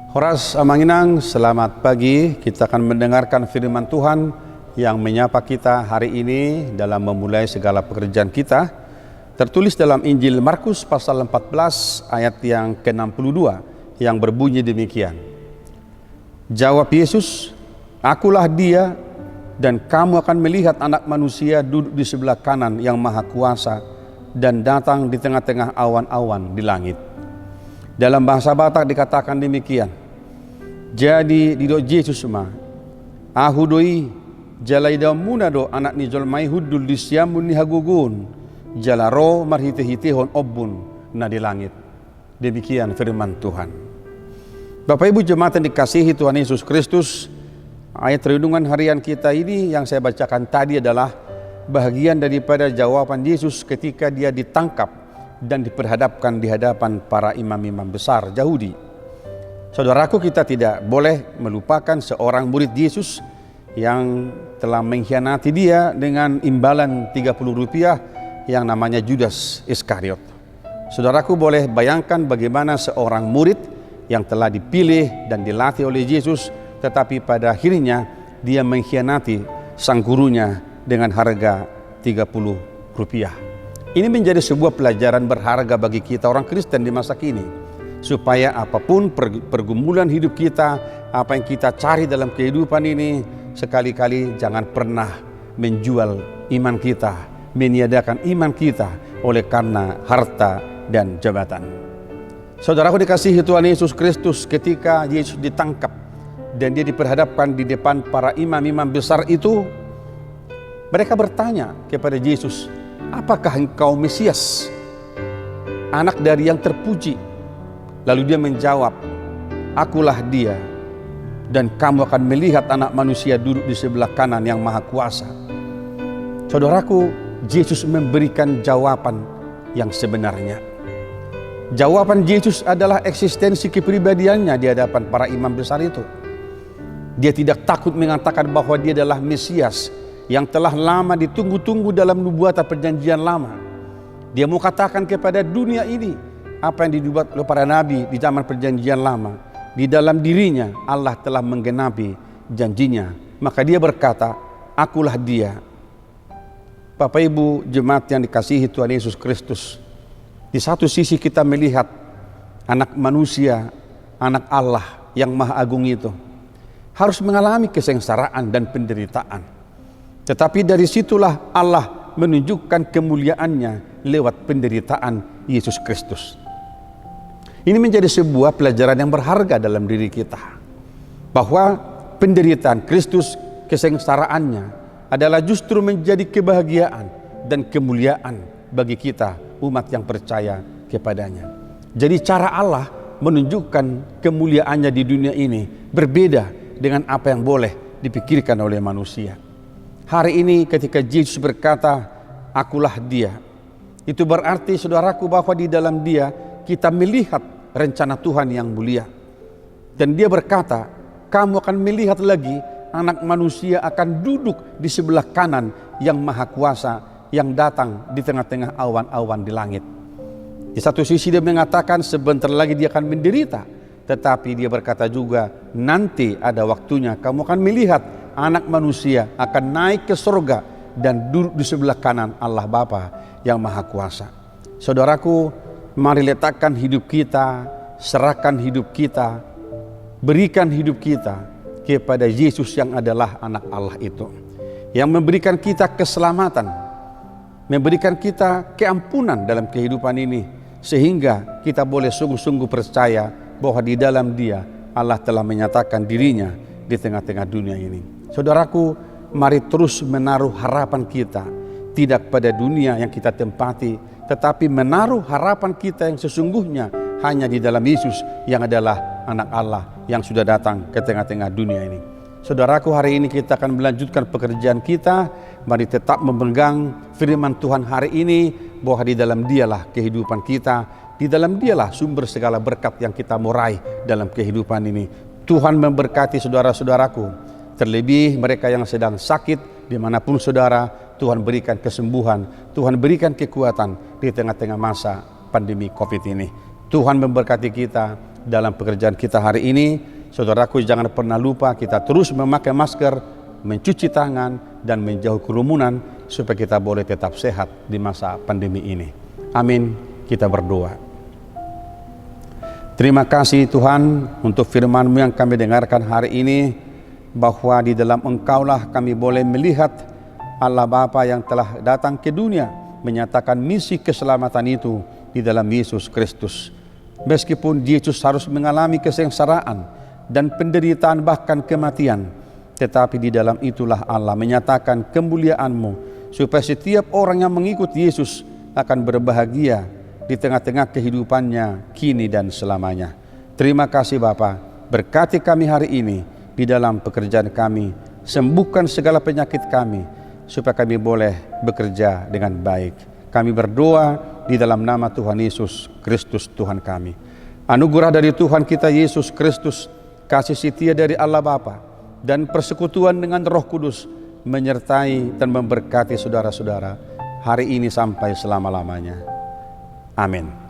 Horas Amanginang, selamat pagi. Kita akan mendengarkan firman Tuhan yang menyapa kita hari ini dalam memulai segala pekerjaan kita. Tertulis dalam Injil Markus pasal 14 ayat yang ke-62 yang berbunyi demikian. Jawab Yesus, "Akulah dia, dan kamu akan melihat Anak Manusia duduk di sebelah kanan yang Maha Kuasa dan datang di tengah-tengah awan-awan di langit." Dalam bahasa Batak dikatakan demikian. Jadi didok Yesus ma ahudoi jalaida munado anak ni jolmai hudul di siamun ni hagugun jalaro marhite-hitehon obun na di langit. Demikian firman Tuhan. Bapak Ibu jemaat yang dikasihi Tuhan Yesus Kristus, ayat renungan harian kita ini yang saya bacakan tadi adalah bahagian daripada jawaban Yesus ketika dia ditangkap dan diperhadapkan di hadapan para imam-imam besar Yahudi. Saudaraku, kita tidak boleh melupakan seorang murid Yesus yang telah mengkhianati dia dengan imbalan 30 rupiah yang namanya Judas Iskariot. Saudaraku boleh bayangkan bagaimana seorang murid yang telah dipilih dan dilatih oleh Yesus, tetapi pada akhirnya dia mengkhianati sang gurunya dengan harga 30 rupiah. Ini menjadi sebuah pelajaran berharga bagi kita orang Kristen di masa kini, supaya apapun pergumulan hidup kita, apa yang kita cari dalam kehidupan ini, sekali-kali jangan pernah menjual iman kita, meniadakan iman kita oleh karena harta dan jabatan. Saudaraku dikasihi Tuhan Yesus Kristus, ketika Yesus ditangkap dan dia diperhadapkan di depan para imam-imam besar itu, mereka bertanya kepada Yesus, "Apakah engkau Mesias, anak dari yang terpuji?" Lalu dia menjawab, "Akulah dia, dan kamu akan melihat Anak Manusia duduk di sebelah kanan yang Maha Kuasa." Saudaraku, Yesus memberikan jawaban yang sebenarnya. Jawaban Yesus adalah eksistensi kepribadiannya di hadapan para imam besar itu. Dia tidak takut mengatakan bahwa dia adalah Mesias yang telah lama ditunggu-tunggu dalam nubuatan perjanjian lama. Dia mau katakan kepada dunia ini apa yang dibuat oleh para nabi di zaman perjanjian lama. Di dalam dirinya Allah telah menggenapi janjinya. Maka dia berkata, "Akulah dia." Bapak Ibu jemaat yang dikasihi Tuhan Yesus Kristus, di satu sisi kita melihat Anak Manusia, Anak Allah yang Maha Agung itu harus mengalami kesengsaraan dan penderitaan. Tetapi dari situlah Allah menunjukkan kemuliaannya lewat penderitaan Yesus Kristus. Ini menjadi sebuah pelajaran yang berharga dalam diri kita, bahwa penderitaan Kristus, kesengsaraannya adalah justru menjadi kebahagiaan dan kemuliaan bagi kita umat yang percaya kepadanya. Jadi cara Allah menunjukkan kemuliaannya di dunia ini berbeda dengan apa yang boleh dipikirkan oleh manusia. Hari ini ketika Yesus berkata, "Akulah dia," itu berarti saudaraku bahwa di dalam dia kita melihat rencana Tuhan yang mulia. Dan dia berkata, "Kamu akan melihat lagi Anak Manusia akan duduk di sebelah kanan yang Maha Kuasa yang datang di tengah-tengah awan-awan di langit." Di satu sisi dia mengatakan sebentar lagi dia akan menderita, tetapi dia berkata juga, nanti ada waktunya kamu akan melihat Anak Manusia akan naik ke surga dan duduk di sebelah kanan Allah Bapa yang Maha Kuasa. Saudaraku, mari letakkan hidup kita, serahkan hidup kita, berikan hidup kita kepada Yesus yang adalah Anak Allah itu, yang memberikan kita keselamatan, memberikan kita keampunan dalam kehidupan ini, sehingga kita boleh sungguh-sungguh percaya bahwa di dalam dia Allah telah menyatakan dirinya di tengah-tengah dunia ini. Saudaraku, mari terus menaruh harapan kita tidak pada dunia yang kita tempati, tetapi menaruh harapan kita yang sesungguhnya hanya di dalam Yesus yang adalah Anak Allah yang sudah datang ke tengah-tengah dunia ini. Saudaraku, hari ini kita akan melanjutkan pekerjaan kita. Mari tetap memegang firman Tuhan hari ini, bahwa di dalam dialah kehidupan kita, di dalam dialah sumber segala berkat yang kita mau raih dalam kehidupan ini. Tuhan memberkati saudara-saudaraku, terlebih mereka yang sedang sakit, dimanapun saudara, Tuhan berikan kesembuhan, Tuhan berikan kekuatan di tengah-tengah masa pandemi COVID ini. Tuhan memberkati kita. dalam pekerjaan kita hari ini. Saudaraku, jangan pernah lupa kita terus memakai masker, mencuci tangan, dan menjauh kerumunan supaya kita boleh tetap sehat di masa pandemi ini. Amin. Kita berdoa. Terima kasih Tuhan untuk firman-Mu yang kami dengarkan hari ini, bahwa di dalam Engkaulah kami boleh melihat Allah Bapa yang telah datang ke dunia menyatakan misi keselamatan itu di dalam Yesus Kristus. Meskipun Yesus harus mengalami kesengsaraan dan penderitaan bahkan kematian, tetapi di dalam itulah Allah menyatakan kemuliaan-Mu supaya setiap orang yang mengikut Yesus akan berbahagia di tengah-tengah kehidupannya kini dan selamanya. Terima kasih Bapa, berkati kami hari ini di dalam pekerjaan kami, sembuhkan segala penyakit kami, supaya kami boleh bekerja dengan baik. Kami berdoa di dalam nama Tuhan Yesus Kristus Tuhan kami. Anugerah dari Tuhan kita Yesus Kristus, kasih setia dari Allah Bapa, dan persekutuan dengan Roh Kudus menyertai dan memberkati saudara-saudara hari ini sampai selama-lamanya. Amin.